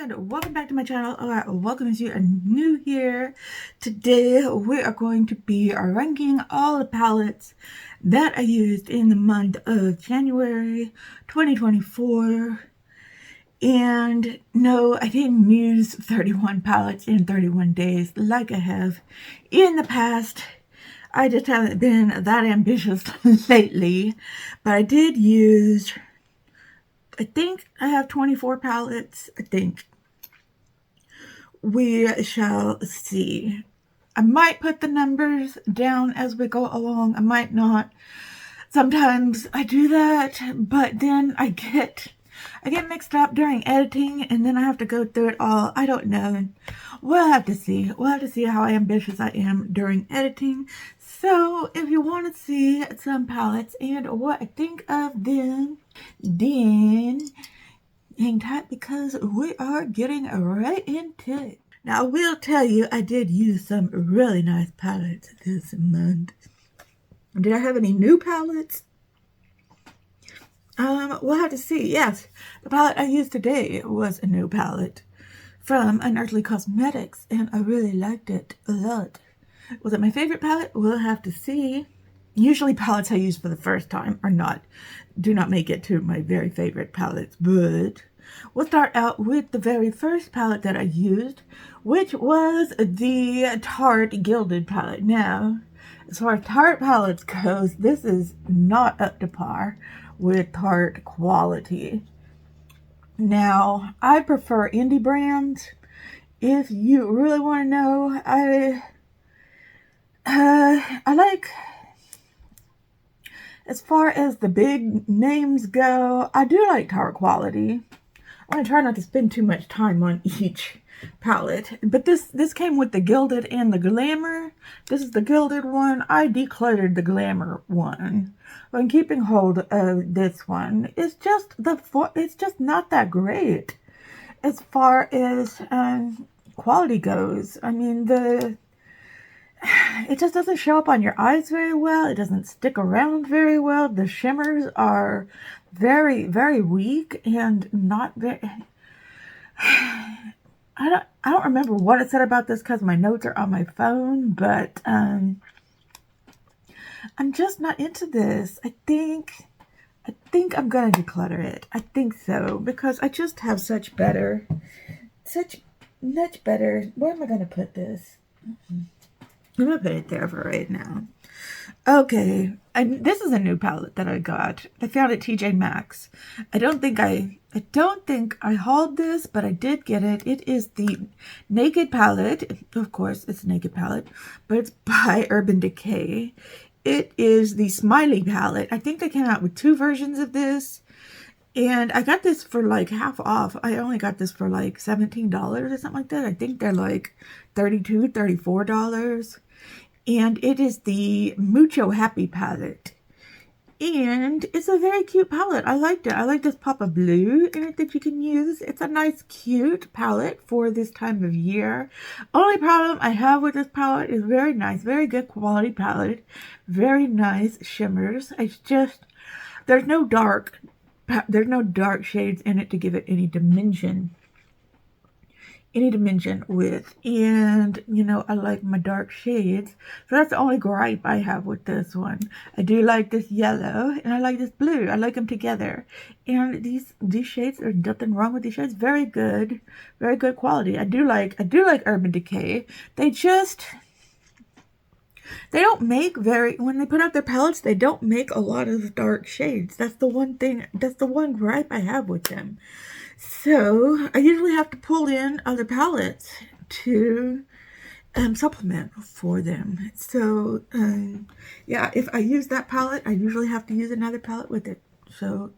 and welcome back to my channel, or welcome if you are new here. Today we are going to be ranking all the palettes that I used in the month of January 2024. And no, I didn't use 31 palettes in 31 days like I have in the past. I just haven't been that ambitious lately, but I did use, I think I have 24 palettes, I think. We shall see. I might put the numbers down as we go along. I might not. Sometimes I do that, but then I get mixed up during editing, and then I have to go through it all. I don't know. We'll have to see. We'll have to see how ambitious I am during editing. So if you want to see some palettes and what I think of them, then hang tight because we are getting right into it. Now, I will tell you, I did use some really nice palettes this month. Did I have any new palettes? We'll have to see. Yes, the palette I used today was a new palette from Unearthly Cosmetics, and I really liked it a lot. Was it my favorite palette? We'll have to see. Usually palettes I use for the first time do not make it to my very favorite palettes, but we'll start out with the very first palette that I used, which was the Tarte Gilded palette. Now, as far as Tarte palettes goes, this is not up to par with Tarte quality. Now, I prefer indie brands. If you really want to know, I like, as far as the big names go, I do like Tarte quality. I'm going to try not to spend too much time on each palette. But this came with the Gilded and the Glamour. This is the Gilded one. I decluttered the Glamour one. But I'm keeping hold of this one. It's just not that great as far as quality goes. I mean, it just doesn't show up on your eyes very well. It doesn't stick around very well. The shimmers are very, very weak and not very... I don't remember what it said about this because my notes are on my phone, but I'm just not into this. I think I'm gonna declutter it. I think so, because I just have much better. Where am I gonna put this? I'm gonna put it there for right now. Okay, this is a new palette that I got. I found it at TJ Maxx. I don't think I hauled this, but I did get it. It is the Naked palette. Of course, it's a Naked palette, but it's by Urban Decay. It is the Smiley palette. I think they came out with two versions of this, and I got this for like half off. I only got this for like $17 or something like that. I think they're like $32, $34. And it is the Mucho Happy palette. And it's a very cute palette. I liked it. I like this pop of blue in it that you can use. It's a nice, cute palette for this time of year. Only problem I have with this palette is very nice, very good quality palette. Very nice shimmers. It's just, there's no dark shades in it to give it any dimension with, and you know, I like my dark shades, so that's the only gripe I have with this one. I do like this yellow and I like this blue. I like them together, and these shades, there's nothing wrong with these shades. Very good quality. I do like Urban Decay. They don't make when they put out their palettes, they don't make a lot of dark shades. That's the one gripe I have with them. So I usually have to pull in other palettes to supplement for them. So yeah, if I use that palette, I usually have to use another palette with it. So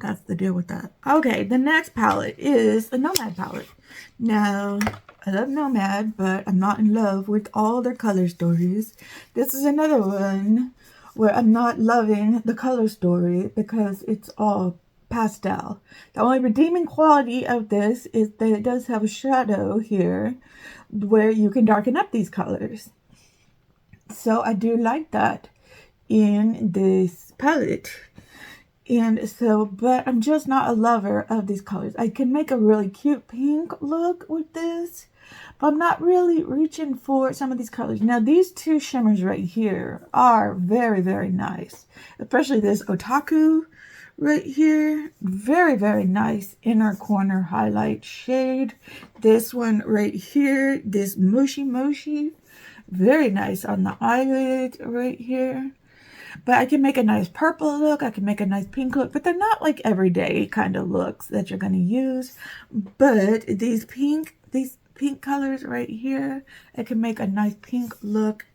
that's the deal with that. Okay, the next palette is the Nomad palette. Now, I love Nomad, but I'm not in love with all their color stories. This is another one where I'm not loving the color story because it's all pastel. The only redeeming quality of this is that it does have a shadow here where you can darken up these colors. So I do like that in this palette. And so, but I'm just not a lover of these colors. I can make a really cute pink look with this, but I'm not really reaching for some of these colors. Now, these two shimmers right here are very, very nice. Especially this Otaku right here. Very, very nice inner corner highlight shade. This one right here, this Moshi Moshi. Very nice on the eyelid right here. But I can make a nice purple look. I can make a nice pink look. But they're not like everyday kind of looks that you're going to use. But these pink colors right here, I can make a nice pink look.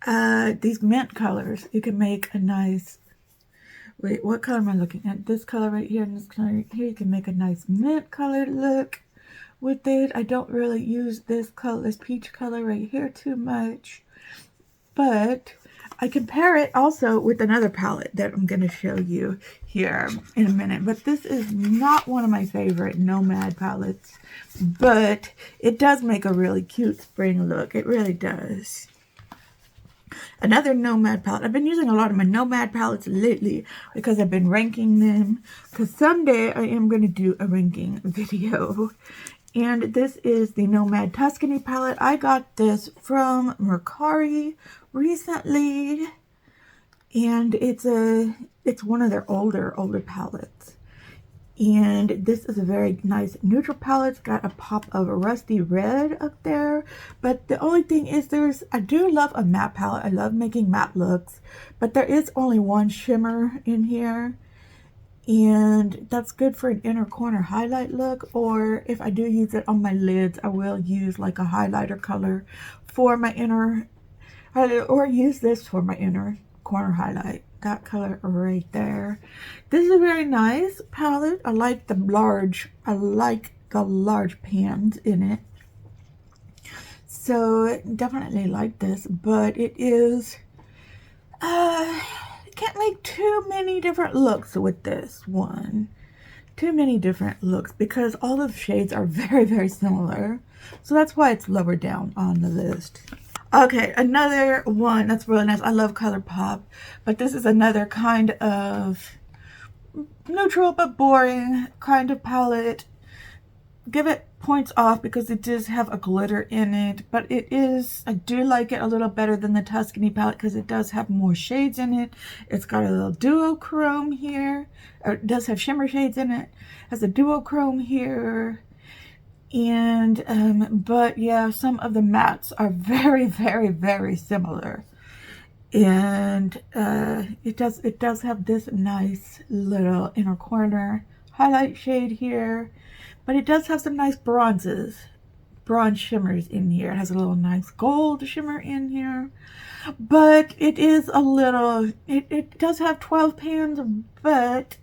These mint colors, you can make a nice... Wait, what color am I looking at? This color right here and this color right here. You can make a nice mint colored look with it. I don't really use this color, this peach color right here too much. But I can pair it also with another palette that I'm going to show you here in a minute. But this is not one of my favorite Nomad palettes. But it does make a really cute spring look. It really does. Another Nomad palette. I've been using a lot of my Nomad palettes lately because I've been ranking them. Because someday I am going to do a ranking video. And this is the Nomad Tuscany palette. I got this from Mercari recently. And it's one of their older palettes. And this is a very nice neutral palette. It's got a pop of a rusty red up there. But the only thing is I do love a matte palette. I love making matte looks. But there is only one shimmer in here. And that's good for an inner corner highlight look. Or if I do use it on my lids, I will use like a highlighter color for my inner, or use this for my inner corner highlight. That color right there. This is a very nice palette. I like the large pans in it. So definitely like this, but it is, can't make too many different looks with this one. Too many different looks because all the shades are very, very similar. So that's why it's lower down on the list. Okay, another one that's really nice. I love ColourPop, but this is another kind of neutral but boring kind of palette. Give it points off because it does have a glitter in it, but I do like it a little better than the Tuscany palette because it does have more shades in it. It's got a little duochrome here, or it does have shimmer shades in it. It has a duochrome here. And but yeah, some of the mattes are very, very, very similar. And it does have this nice little inner corner highlight shade here, but it does have some nice bronze shimmers in here. It has a little nice gold shimmer in here, but it is a little, it does have 12 pans, but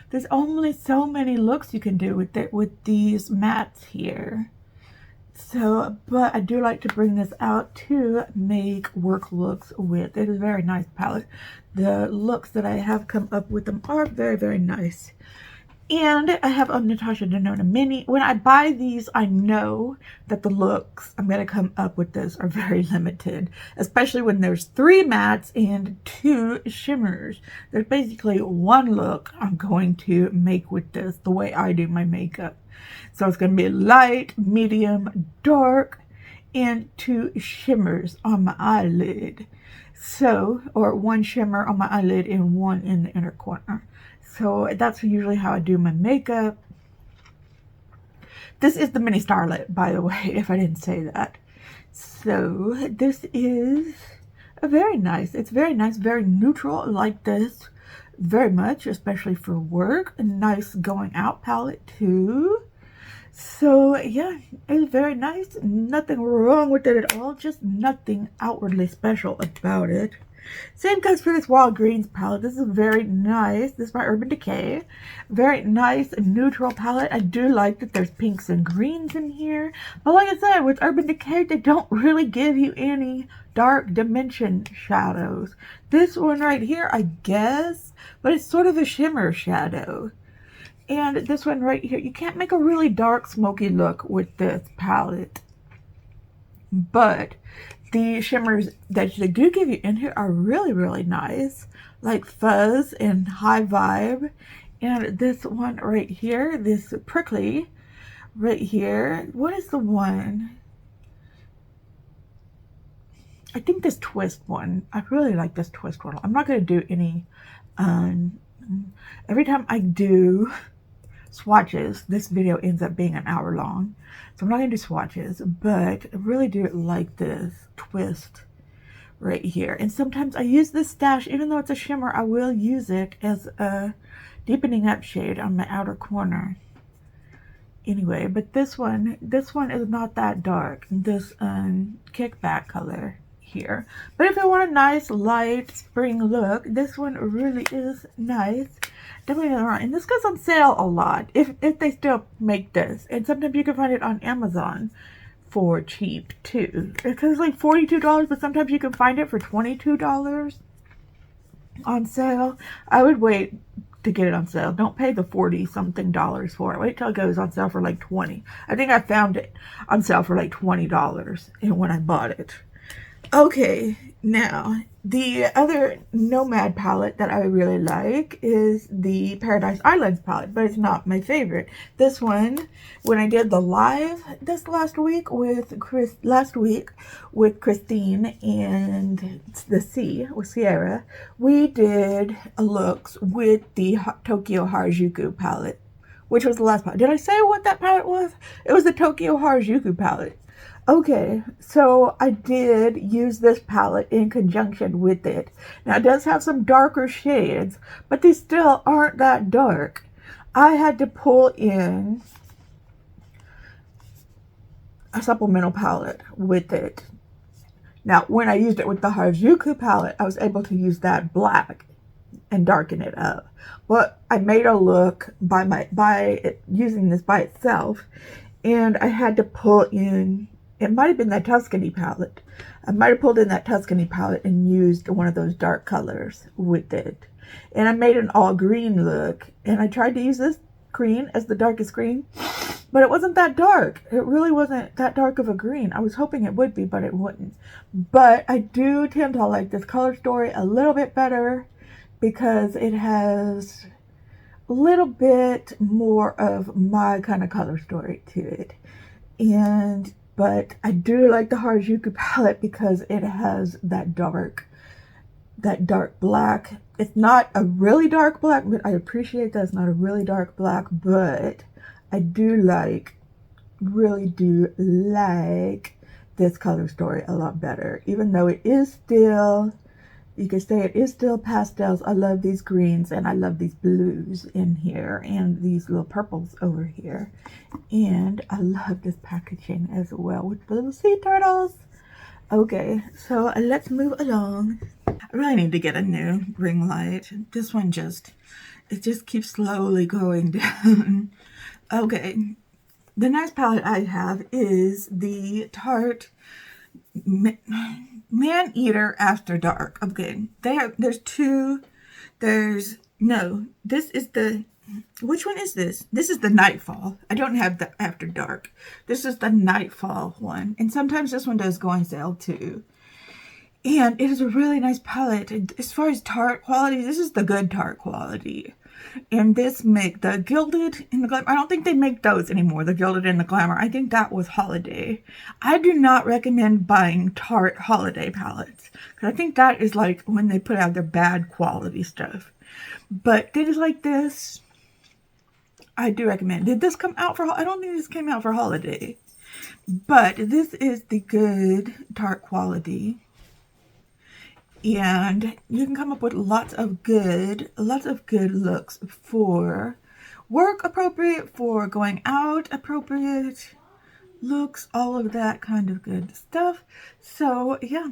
there's only so many looks you can do with these mattes here. So, but I do like to bring this out to make work looks with. It is a very nice palette. The looks that I have come up with them are very, very nice. And I have a Natasha Denona mini. When I buy these, I know that the looks I'm going to come up with this are very limited. Especially when there's 3 mattes and 2 shimmers. There's basically one look I'm going to make with this, the way I do my makeup. So it's going to be light, medium, dark, and 2 shimmers on my eyelid. So, or 1 shimmer on my eyelid and 1 in the inner corner. So that's usually how I do my makeup. This is the mini starlet, by the way, if I didn't say that. So this is very nice. It's very nice, very neutral. I like this very much, especially for work. A nice going out palette too. So yeah, it's very nice. Nothing wrong with it at all. Just nothing outwardly special about it. Same goes for this Wild Greens palette. This is very nice. This is by Urban Decay. Very nice neutral palette. I do like that there's pinks and greens in here. But like I said, with Urban Decay, they don't really give you any dark dimension shadows. This one right here, I guess, but it's sort of a shimmer shadow. And this one right here, you can't make a really dark smoky look with this palette. But the shimmers that they do give you in here are really, really nice, like Fuzz and High Vibe. And this one right here, this Prickly right here, what is the one? I think this Twist one. I really like this Twist one. I'm not going to do any, every time I do swatches, this video ends up being an hour long. So I'm not going to do swatches, but I really do like this Twist right here. And sometimes I use this stash, even though it's a shimmer, I will use it as a deepening up shade on my outer corner. Anyway, but this one is not that dark. This kickback color here. But if you want a nice light spring look, this one really is nice. Definitely not wrong. And this goes on sale a lot if they still make this. And sometimes you can find it on Amazon for cheap too. Because it's like $42, but sometimes you can find it for $22 on sale. I would wait to get it on sale. Don't pay the $40-something for it. Wait till it goes on sale for like $20. I think I found it on sale for like $20 when I bought it. Okay, now the other Nomad palette that I really like is the Paradise Islands palette, but it's not my favorite. This one, when I did the live this last week with Christine and the Sea with Sierra, we did looks with the Tokyo Harajuku palette, which was the last palette. Did I say what that palette was? It was the Tokyo Harajuku palette. Okay, so I did use this palette in conjunction with it. Now it does have some darker shades, but these still aren't that dark. I had to pull in a supplemental palette with it. Now when I used it with the Harajuku palette, I was able to use that black and darken it up. But I made a look by using this by itself, and I had to pull in. It might have been that Tuscany palette. I might have pulled in that Tuscany palette and used one of those dark colors with it. And I made an all green look. And I tried to use this green as the darkest green. But it wasn't that dark. It really wasn't that dark of a green. I was hoping it would be, but it wouldn't. But I do tend to like this color story a little bit better because it has a little bit more of my kind of color story to it. But I do like the Harajuku palette because it has that dark black. It's not a really dark black, but I appreciate that it's not a really dark black, but I really do like this color story a lot better. Even though it is still, you could say it is still pastels. I love these greens and I love these blues in here and these little purples over here. And I love this packaging as well with the little sea turtles. Okay, so let's move along. I really need to get a new ring light. This one it just keeps slowly going down. Okay, the next palette I have is the Tarte Man Eater After Dark. Okay, this is the, which one is this? This is the Nightfall. I don't have the After Dark. This is the Nightfall one. And sometimes this one does go on sale too. And it is a really nice palette. As far as Tarte quality, this is the good Tarte quality. And this make the Gilded and the Glamour. I don't think they make those anymore, the Gilded and the Glamour. I think that was Holiday. I do not recommend buying Tarte Holiday palettes, because I think that is like when they put out their bad quality stuff. But things like this, I do recommend. Did this come out for, I don't think this came out for Holiday. But this is the good Tarte quality. And you can come up with lots of good looks for work appropriate, for going out appropriate looks, all of that kind of good stuff. So yeah,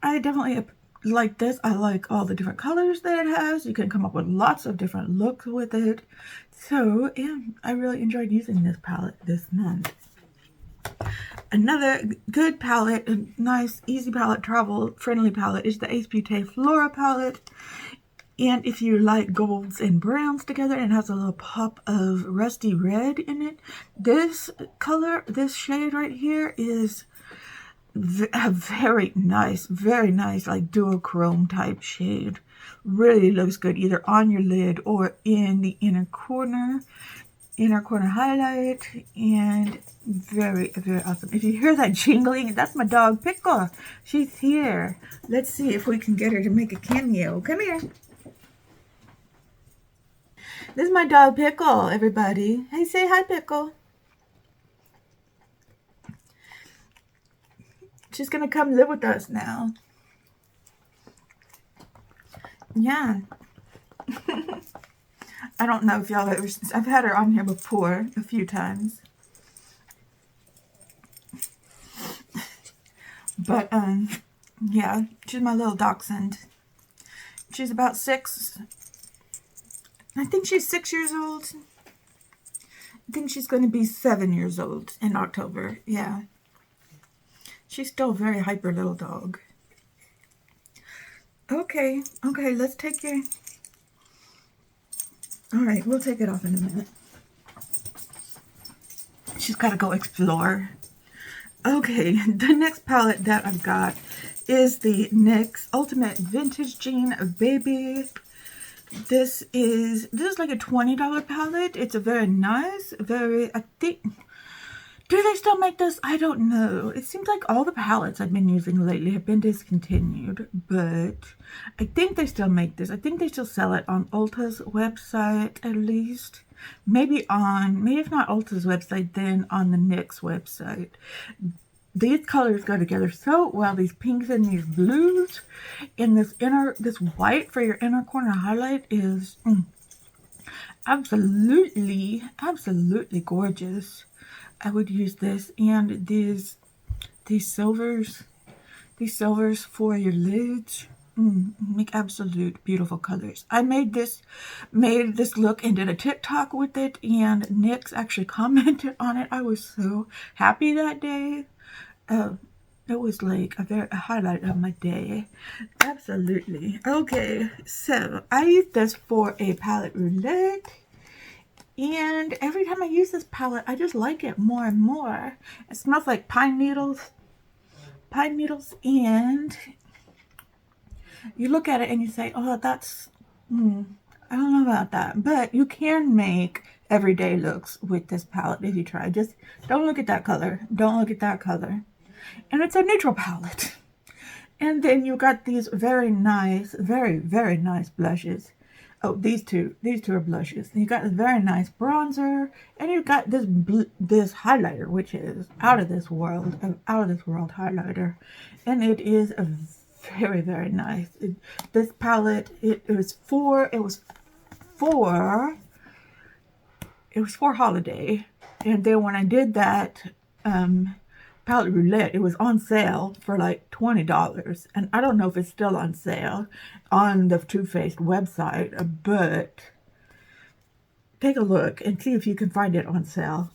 I definitely like this. I like all the different colors that it has. You can come up with lots of different looks with it. So yeah, I really enjoyed using this palette this month. Another good palette, a nice, easy palette, travel-friendly palette, is the Ace Beauté Flora palette. And if you like golds and browns together, it has a little pop of rusty red in it. This color, this shade right here is a very nice, like duochrome type shade. Really looks good either on your lid or in the inner corner highlight, and very, very awesome. If you hear that jingling, that's my dog Pickle. She's here. Let's see if we can get her to make a cameo. Come here. This is my dog Pickle, everybody. Hey, say hi, Pickle. She's gonna come live with us now. Yeah. I don't know if y'all ever, I've had her on here before a few times. But, yeah, she's my little dachshund. She's about 6. I think she's 6 years old. I think she's going to be 7 years old in October. Yeah. She's still a very hyper little dog. Okay, let's take your... Alright, we'll take it off in a minute. She's got to go explore. Okay, the next palette that I've got is the NYX Ultimate Vintage Jean Baby. This is like a $20 palette. It's a very nice, I think, do they still make this? I don't know. It seems like all the palettes I've been using lately have been discontinued, but I think they still make this. I think they still sell it on Ulta's website, at least. Maybe if not Ulta's website, then on the NYX website. These colors go together so well, these pinks and these blues, and this white for your inner corner highlight is absolutely gorgeous. I would use this and these silvers for your lids. Make absolute beautiful colors. I made this look and did a TikTok with it, and NYX actually commented on it. I was so happy that day. It was like a highlight of my day. Absolutely. Okay, so I use this for a palette roulette, and every time I use this palette, I just like it more and more. It smells like pine needles, and you look at it and you say, oh, that's, I don't know about that. But you can make everyday looks with this palette if you try. Just don't look at that color. Don't look at that color. And it's a neutral palette. And then you got these very nice, very, very nice blushes. Oh, these two are blushes. You got this very nice bronzer, and you got this highlighter, which is out of this world highlighter, and it is a very, very nice. This palette, it was for holiday, and then when I did that palette roulette, it was on sale for like $20, and I don't know if it's still on sale on the Too Faced website, but take a look and see if you can find it on sale,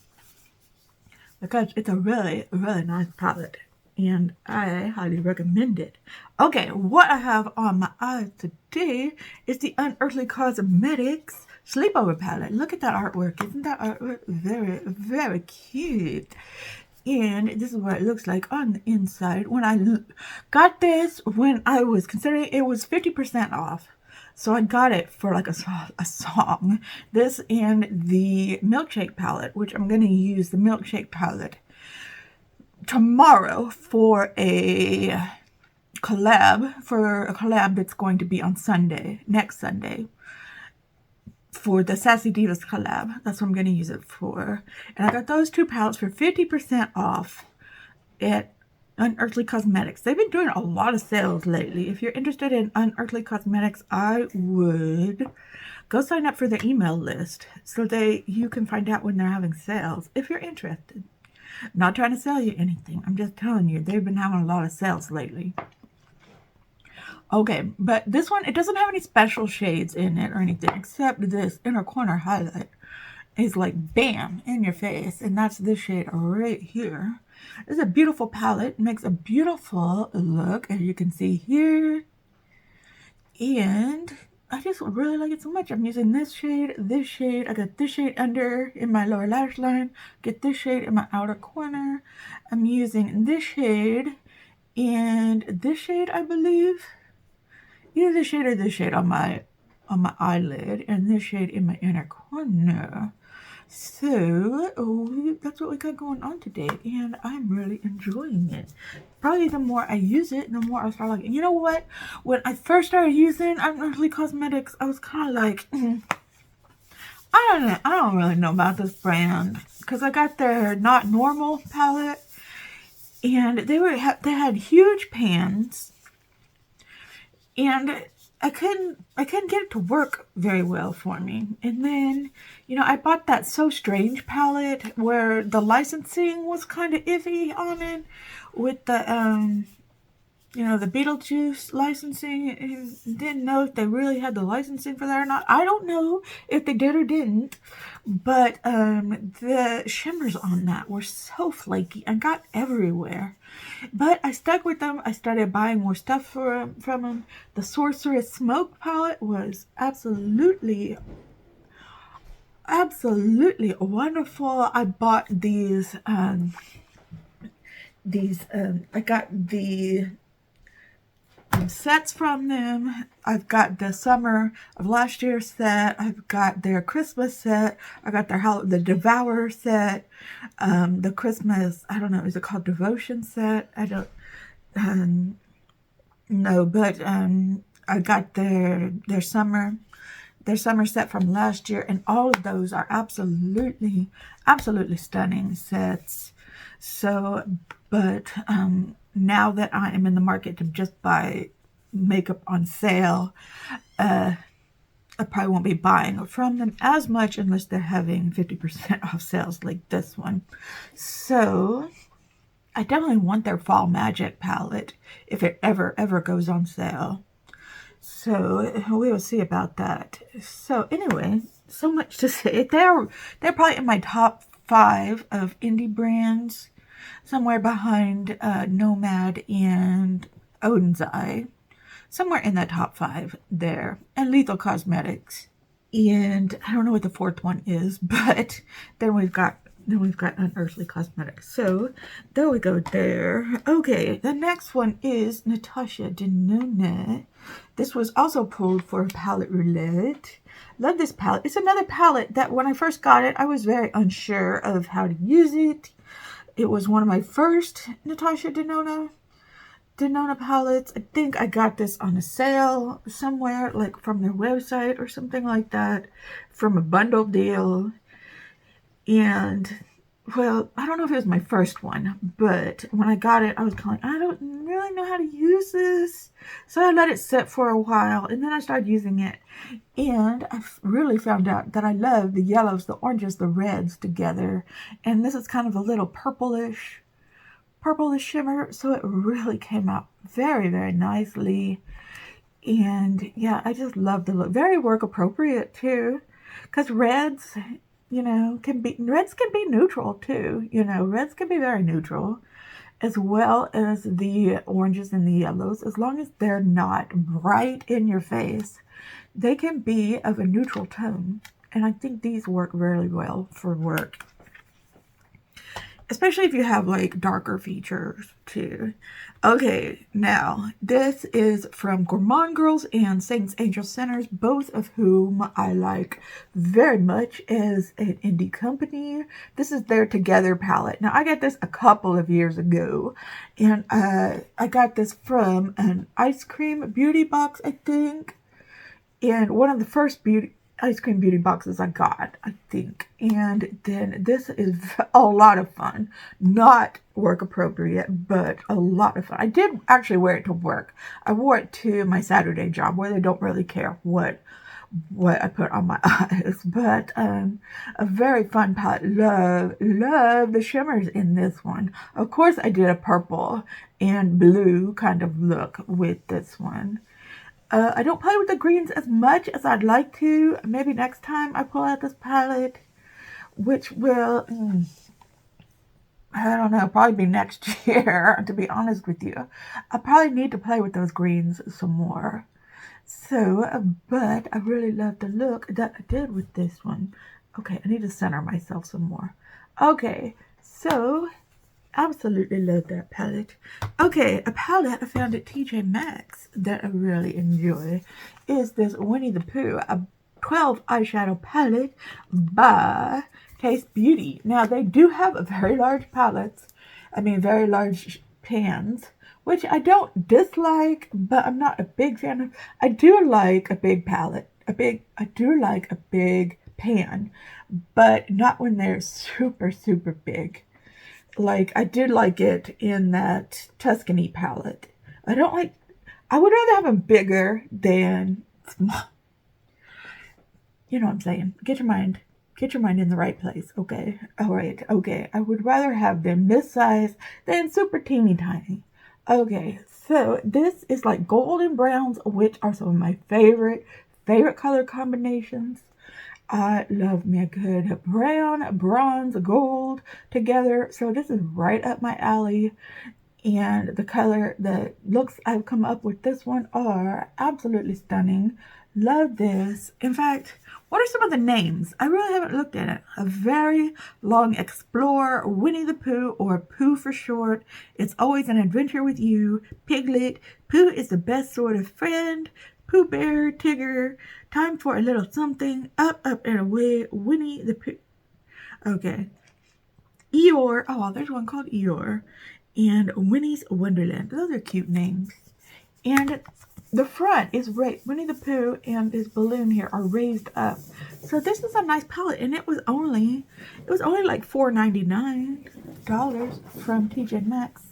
because it's a really, really nice palette, and I highly recommend it. Okay, what I have on my eyes today is the Unearthly Cosmetics Sleepover palette. Look at that artwork. Isn't that artwork very, very cute? And this is what it looks like on the inside. When I got this, when I was considering, it was 50% off. So I got it for like a song. This and the milkshake palette, which I'm going to use the milkshake palette tomorrow for a collab that's going to be on Sunday, next Sunday. For the Sassy Divas collab. That's what I'm going to use it for. And I got those two palettes for 50% off at Unearthly Cosmetics. They've been doing a lot of sales lately. If you're interested in Unearthly Cosmetics, I would go sign up for their email list so you can find out when they're having sales if you're interested. I'm not trying to sell you anything. I'm just telling you, they've been having a lot of sales lately. Okay, but this one, it doesn't have any special shades in it or anything, except this inner corner highlight is like bam in your face, and that's this shade right here. It's a beautiful palette. It makes a beautiful look, as you can see here, and I just really like it so much. I'm using this shade. I got this shade under in my lower lash line, get this shade in my outer corner. I'm using this shade And this shade, I believe, either this shade or this shade on my eyelid, and this shade in my inner corner. So that's what we got going on today, and I'm really enjoying it. Probably the more I use it, the more I start liking it. You know what? When I first started using Unearthly Cosmetics, I was kind of like, I don't know. I don't really know about this brand because I got their Not Normal palette, and they had huge pans, and I couldn't get it to work very well for me. And then, you know, I bought that So Strange palette where the licensing was kind of iffy on it with the you know, the Beetlejuice licensing, and didn't know if they really had the licensing for that or not. I don't know if they did or didn't, but the shimmers on that were so flaky and got everywhere. But I stuck with them. I started buying more stuff from them. The Sorceress Smoke palette was absolutely wonderful. I bought these I got the sets from them. I've got the summer of last year's set. I've got their Christmas set. I got the Devourer set. The Christmas, I don't know, is it called Devotion set? I don't know, but I got their summer set from last year, and all of those are absolutely stunning sets. So, but now that I am in the market to just buy makeup on sale, I probably won't be buying from them as much unless they're having 50% off sales like this one. So I definitely want their Fall Magic palette if it ever goes on sale. So we will see about that. So anyway, so much to say. They're probably in my top 5 of indie brands, somewhere behind Nomad and Odin's Eye, somewhere in that top 5 there, and Lethal Cosmetics. And I don't know what the 4th one is, but then we've got Unearthly Cosmetics. So there we go there. Okay, the next one is Natasha Denona. This was also pulled for Palette Roulette. Love this palette. It's another palette that when I first got it, I was very unsure of how to use it. It was one of my first Natasha Denona palettes. I think I got this on a sale somewhere, like from their website or something like that, from a bundle deal. And, well, I don't know if it was my first one, but when I got it, I was kind of like, I don't really know how to use this. So I let it sit for a while, and then I started using it. And I really found out that I love the yellows, the oranges, the reds together. And this is kind of a little purplish shimmer. So it really came out very nicely. And yeah, I just love the look. Very work appropriate too. Because reds, you know, reds can be neutral too. You know, reds can be very neutral, as well as the oranges and the yellows. As long as they're not bright in your face, they can be of a neutral tone. And I think these work really well for work, especially if you have like darker features too. Okay, now this is from Gourmand Girls and Saints Angel Centers, both of whom I like very much as an indie company. This is their Together palette. Now I got this a couple of years ago, and I got this from an ice cream beauty box, I think, and one of the first ice cream beauty boxes I got, I think. And then this is a lot of fun. Not work appropriate, but a lot of fun. I did actually wear it to work. I wore it to my Saturday job where they don't really care what I put on my eyes. But a very fun palette. Love the shimmers in this one. Of course, I did a purple and blue kind of look with this one. I don't play with the greens as much as I'd like to. Maybe next time I pull out this palette, which will, I don't know, probably be next year, to be honest with you. I probably need to play with those greens some more. So, but I really love the look that I did with this one. Okay, I need to center myself some more. Okay, so Absolutely love that palette. Okay, a palette I found at TJ Maxx that I really enjoy is this Winnie the Pooh, a 12 eyeshadow palette by Taste Beauty. Now, they do have a very large palettes, very large pans, which I don't dislike, but I'm not a big fan of. I do like a big palette, I do like a big pan, but not when they're super, super big. Like, I did like it in that Tuscany palette. I would rather have them bigger than small. You know what I'm saying? Get your mind in the right place, okay? All right, okay. I would rather have them this size than super teeny tiny. Okay, so this is like gold and browns, which are some of my favorite color combinations. I love me a good brown, bronze, gold together. So this is right up my alley. And the looks I've come up with this one are absolutely stunning. Love this. In fact, what are some of the names? I really haven't looked at it. A Very Long Explorer, Winnie the Pooh, or Pooh for short. It's Always an Adventure with You, Piglet, Pooh is the Best Sort of Friend, Pooh Bear, Tigger, Time for a Little Something, Up, Up and Away, Winnie the Pooh. Okay. Eeyore, oh, there's one called Eeyore, and Winnie's Wonderland. Those are cute names. And the front is right. Winnie the Pooh and his balloon here are raised up. So this is a nice palette, and it was only like $4.99 from TJ Maxx.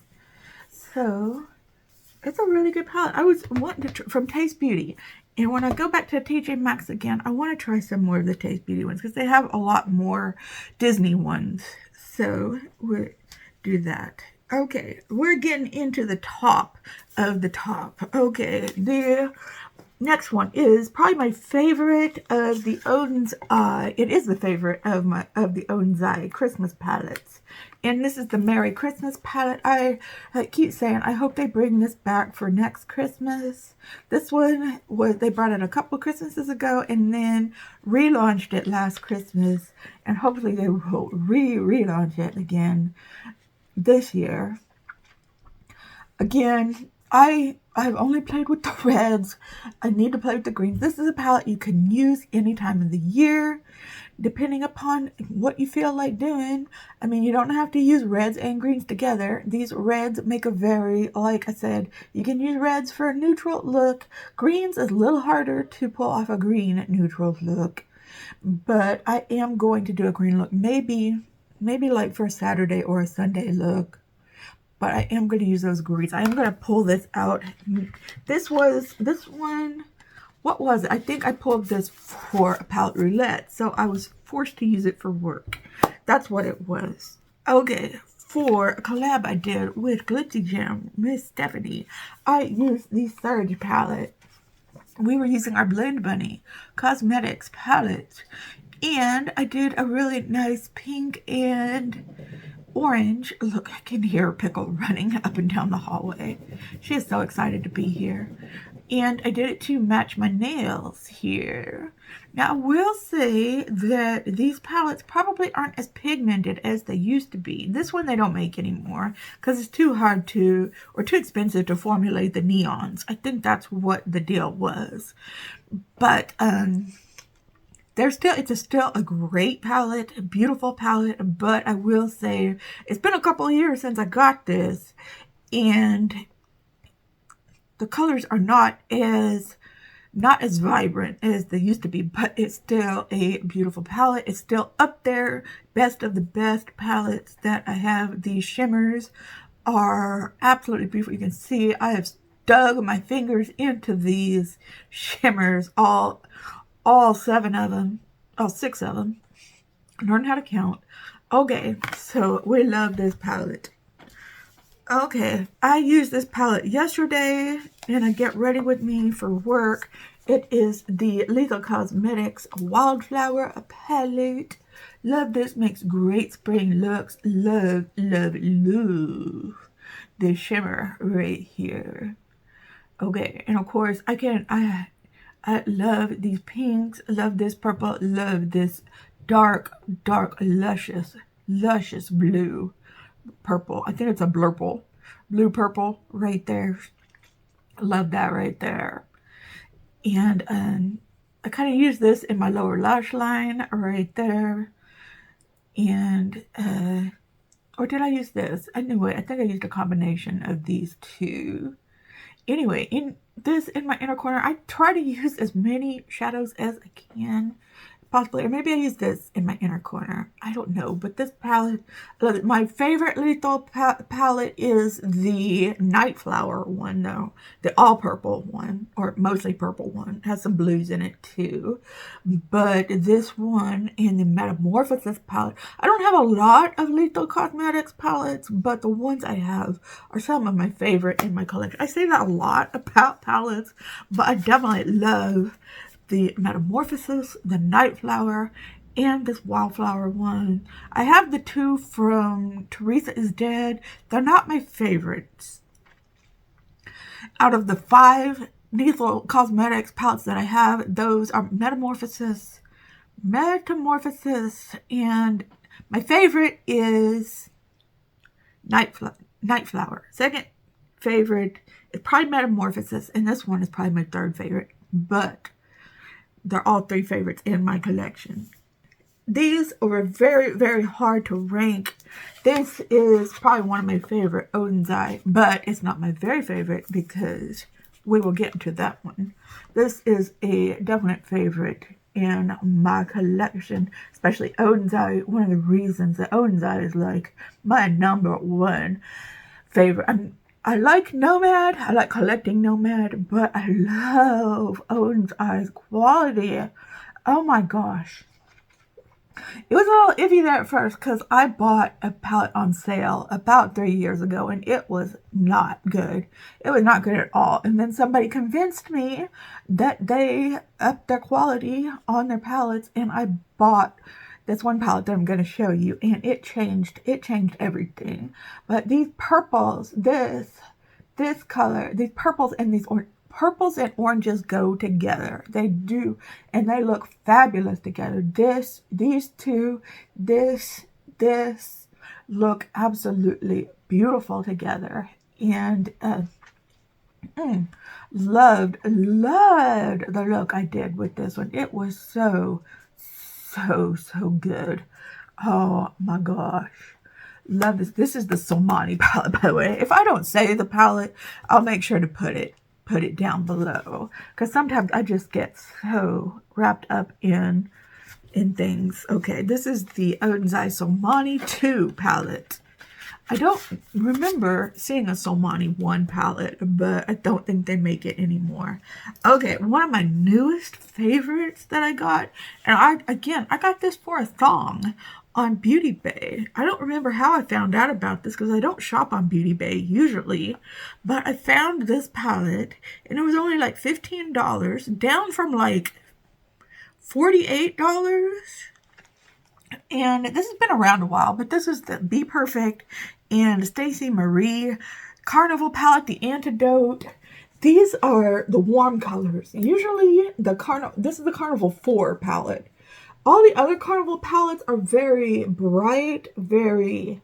So it's a really good palette. I was wanting to from Taste Beauty. And when I go back to TJ Maxx again, I want to try some more of the Taste Beauty ones because they have a lot more Disney ones. So we'll do that. Okay, we're getting into the top of the top. Okay, the next one is probably my favorite of the Odin's Eye. It is the favorite of the Odin's Eye Christmas palettes. And this is the Merry Christmas palette. I keep saying I hope they bring this back for next Christmas. This one they brought it a couple Christmases ago and then relaunched it last Christmas. And hopefully they will relaunch it again this year. Again, I've only played with the reds. I need to play with the greens. This is a palette you can use any time of the year, depending upon what you feel like doing. You don't have to use reds and greens together. These reds make a like I said, you can use reds for a neutral look. Greens is a little harder to pull off a green neutral look. But I am going to do a green look, maybe like for a Saturday or a Sunday look. But I am going to use those greens. I am going to pull this out. This one, what was it? I think I pulled this for a palette roulette. So I was forced to use it for work. That's what it was. Okay, for a collab I did with Glitzy Gem, Miss Stephanie, I used the Surge palette. We were using our Blend Bunny Cosmetics palette. And I did a really nice pink and orange. Look, I can hear Pickle running up and down the hallway. She is so excited to be here. And I did it to match my nails here. Now, I will say that these palettes probably aren't as pigmented as they used to be. This one they don't make anymore because it's too hard to, or too expensive to formulate the neons. I think that's what the deal was. But, it's still a great palette, a beautiful palette, but I will say it's been a couple of years since I got this, and the colors are not as vibrant as they used to be, but it's still a beautiful palette. It's still up there, best of the best palettes that I have. These shimmers are absolutely beautiful. You can see I have dug my fingers into these shimmers, all 7 of them, all 6 of them. Learn how to count. Okay, so we love this palette. Okay, I used this palette yesterday and I get ready with me for work. It is the Lethal Cosmetics Wildflower palette. Love this, makes great spring looks. Love, love, love the shimmer right here. Okay, and of course I love these pinks, love this purple, love this dark, luscious blue. purple. I think it's a blurple. Blue purple right there. Love that right there. And I kind of use this in my lower lash line right there. And, or did I use this? Anyway, I think I used a combination of these two. Anyway, in my inner corner, I try to use as many shadows as I can, possibly. Or maybe I use this in my inner corner. I don't know. But this palette, my favorite lethal palette is the Night Flower one, though. The all purple one, or mostly purple one. Has some blues in it, too. But this one and the Metamorphosis palette, I don't have a lot of Lethal Cosmetics palettes, but the ones I have are some of my favorite in my collection. I say that a lot about palettes, but I definitely love the Metamorphosis, the Night Flower, and this Wildflower one. I have the two from Teresa is Dead. They're not my favorites. Out of the 5 Lethal Cosmetics palettes that I have, those are Metamorphosis, and my favorite is Night Flower. Second favorite is probably Metamorphosis, and this one is probably my third favorite, but they're all 3 favorites in my collection. These are very, very hard to rank. This is probably one of my favorite, Odin's Eye, but it's not my very favorite because we will get to that one. This is a definite favorite in my collection, especially Odin's Eye. One of the reasons that Odin's Eye is like my #1 favorite. I like Nomad. I like collecting Nomad, but I love Odin's Eye's quality. Oh my gosh. It was a little iffy there at first because I bought a palette on sale about 3 years ago and it was not good. It was not good at all. And then somebody convinced me that they upped their quality on their palettes, and I bought this one palette that I'm going to show you, and it changed everything. But these purples, this color, these purples and these purples and oranges go together. They do, and they look fabulous together. These two, this look absolutely beautiful together. And loved the look I did with this one. It was so good. Oh my gosh. Love this. This is the Somani palette, by the way. If I don't say the palette, I'll make sure to put it down below, because sometimes I just get so wrapped up in things. Okay, this is the Odin's Eye Somani 2 palette. I don't remember seeing a Somani 1 palette, but I don't think they make it anymore. Okay, one of my newest favorites that I got, and I got this for a thong on Beauty Bay. I don't remember how I found out about this because I don't shop on Beauty Bay usually, but I found this palette and it was only like $15, down from like $48. And this has been around a while, but this is the Be Perfect and Stacey Marie Carnival palette, the Antidote. These are the warm colors. Usually this is the Carnival 4 palette. All the other Carnival palettes are very bright, very,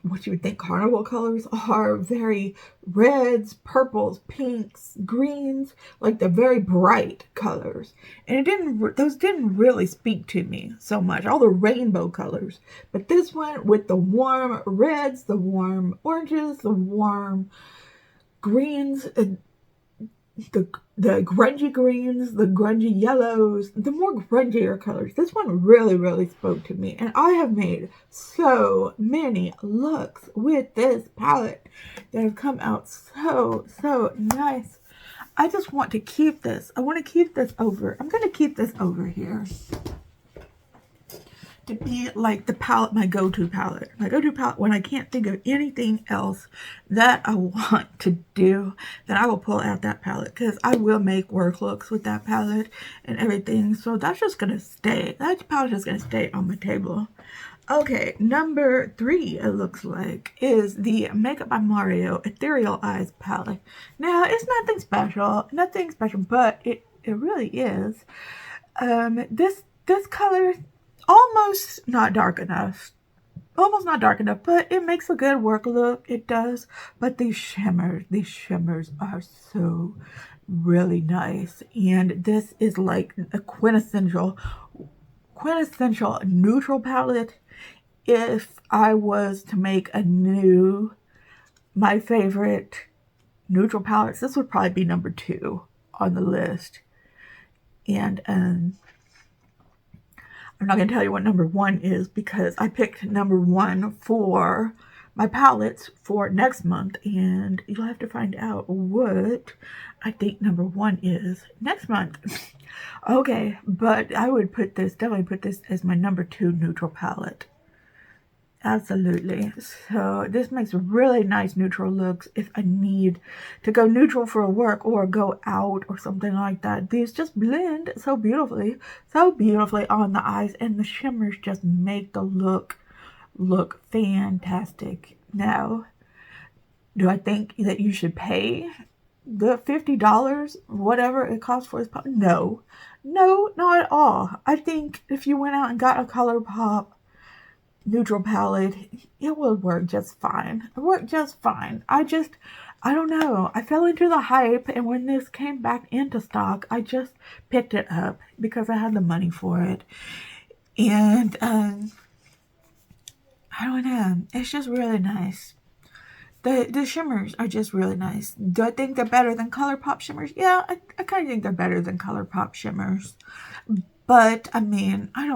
what you would think Carnival colors are, very reds, purples, pinks, greens, like the very bright colors. And those didn't really speak to me so much, all the rainbow colors. But this one with the warm reds, the warm oranges, the warm greens, the grungy greens, the grungy yellows, the more grungier colors. This one really, really spoke to me. And I have made so many looks with this palette that have come out so nice. I just want to keep this. I want to keep this over. I'm going to keep this over here to be like the palette, my go-to palette. My go-to palette when I can't think of anything else that I want to do, then I will pull out that palette, because I will make work looks with that palette and everything. So that's just going to stay. That palette is going to stay on my table. Okay, number 3, it looks like, is the Makeup by Mario Ethereal Eyes palette. Now, it's nothing special, but it really is. This color, almost not dark enough. almost not dark enough, but it makes a good work look. It does. But these shimmers are so really nice. And this is like a quintessential neutral palette. If I was to make my favorite neutral palettes, this would probably be number 2 on the list. And I'm not going to tell you what number 1 is because I picked number 1 for my palettes for next month, and you'll have to find out what I think number 1 is next month. Okay, but I would definitely put this as my number 2 neutral palette. Absolutely. So this makes really nice neutral looks if I need to go neutral for work or go out or something like that. These just blend so beautifully on the eyes, and the shimmers just make the look fantastic. Now, do I think that you should pay the $50, whatever it costs for this palette? No, not at all. I think if you went out and got a ColourPop neutral palette, it will work just fine. I don't know. I fell into the hype, and when this came back into stock, I just picked it up because I had the money for it. And I don't know. It's just really nice. The shimmers are just really nice. Do I think they're better than ColourPop shimmers? Yeah, I kind of think they're better than ColourPop shimmers. But I mean, I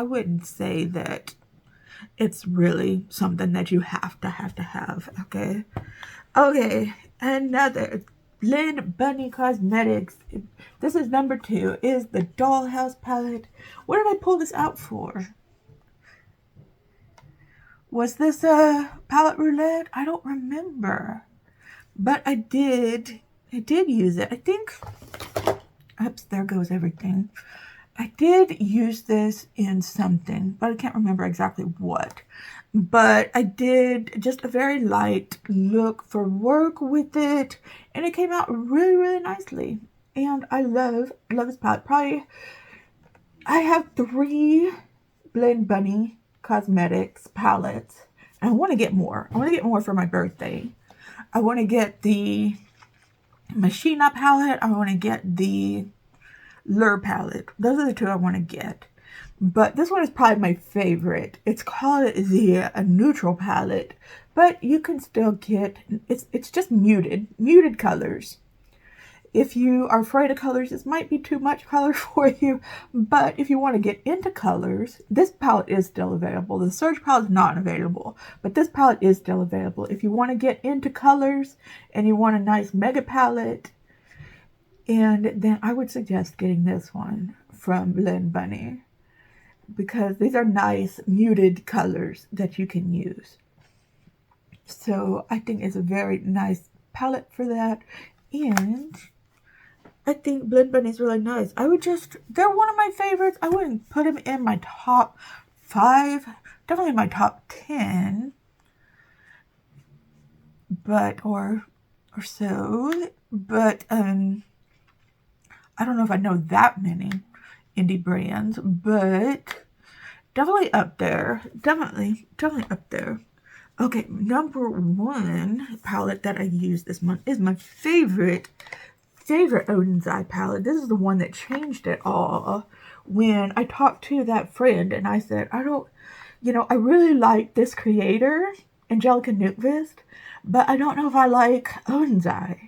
wouldn't say that it's really something that you have to have, okay? Okay, another Blend Bunny Cosmetics. This is number 2, is the Dollhouse palette. What did I pull this out for? Was this a palette roulette? I don't remember. But I did use it. I think, oops, there goes everything. I did use this in something, but I can't remember exactly what. But I did just a very light look for work with it, and it came out really, really nicely. And I love this palette. Probably, I have 3 Blend Bunny Cosmetics palettes, and I want to get more. I want to get more for my birthday. I want to get the Machina palette. I want to get the Lure palette. Those are the 2 I want to get. But this one is probably my favorite. It's called the neutral palette, but you can still get, it's just muted colors. If you are afraid of colors, this might be too much color for you, but if you want to get into colors, this palette is still available. The Surge palette is not available, but this palette is still available. If you want to get into colors and you want a nice mega palette, and then I would suggest getting this one from Blend Bunny, because these are nice muted colors that you can use. So I think it's a very nice palette for that. And I think Blend Bunny is really nice. They're one of my favorites. I wouldn't put them in my top 5, definitely my top 10, but, or so, but, I don't know if I know that many indie brands, but definitely up there. Definitely up there. Okay, number 1 palette that I used this month is my favorite Odin's Eye palette. This is the one that changed it all. When I talked to that friend and I said, I really like this creator, Angelica Newtvist, but I don't know if I like Odin's Eye.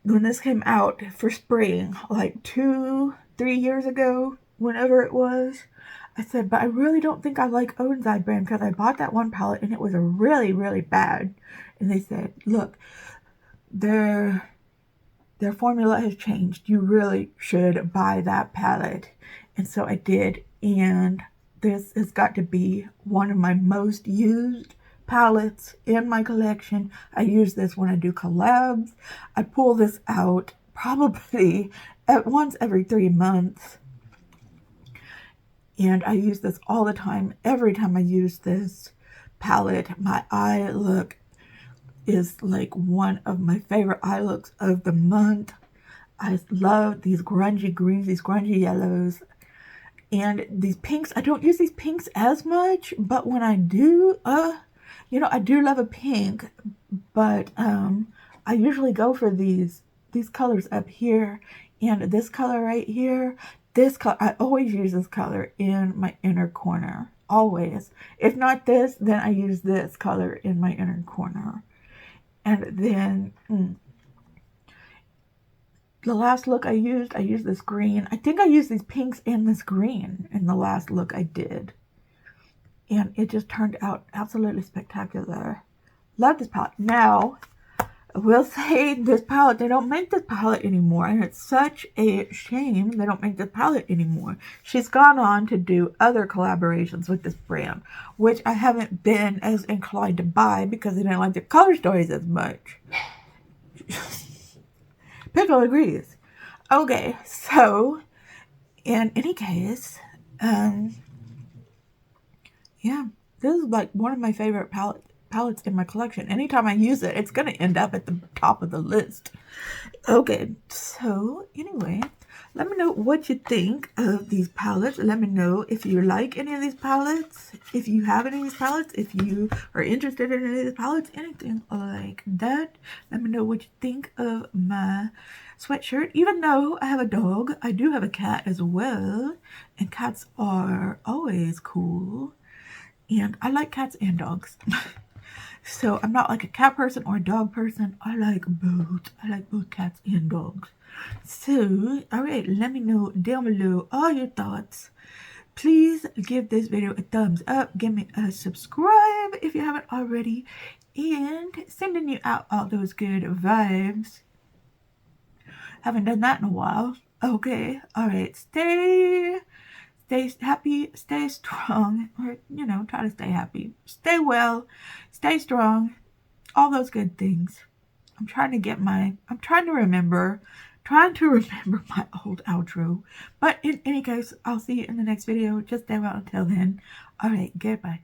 When this came out for spring, like 2-3 years ago, whenever it was, I said, but I really don't think I like Odin's Eye brand because I bought that one palette and it was really, really bad. And they said, look, their formula has changed. You really should buy that palette. And so I did. And this has got to be one of my most used palettes in my collection. I use this when I do collabs. I pull this out probably at once every 3 months. And I use this all the time. Every time I use this palette, my eye look is like one of my favorite eye looks of the month. I love these grungy greens, these grungy yellows. And these pinks, I don't use these pinks as much, but when I do, you know, I do love a pink, but I usually go for these colors up here and this color right here. This color, I always use this color in my inner corner, always. If not this, then I use this color in my inner corner. And then the last look I used this green. I think I used these pinks and this green in the last look I did. And it just turned out absolutely spectacular. Love this palette. Now, I will say this palette, they don't make this palette anymore. And it's such a shame they don't make this palette anymore. She's gone on to do other collaborations with this brand, which I haven't been as inclined to buy because I didn't like the color stories as much. Pickle agrees. Okay, so in any case, yeah, this is like one of my favorite palettes in my collection. Anytime I use it, it's going to end up at the top of the list. Okay, so anyway, let me know what you think of these palettes. Let me know if you like any of these palettes, if you have any of these palettes, if you are interested in any of these palettes, anything like that. Let me know what you think of my sweatshirt. Even though I have a dog, I do have a cat as well, and cats are always cool. And I like cats and dogs. So I'm not like a cat person or a dog person. I like both. I like both cats and dogs. So, alright, let me know down below all your thoughts. Please give this video a thumbs up. Give me a subscribe if you haven't already. And sending you out all those good vibes. Haven't done that in a while. Okay, alright, stay happy, stay strong, or, you know, try to stay happy. Stay well, stay strong, all those good things. I'm trying to remember my old outro. But in any case, I'll see you in the next video. Just stay well until then. Alright, goodbye.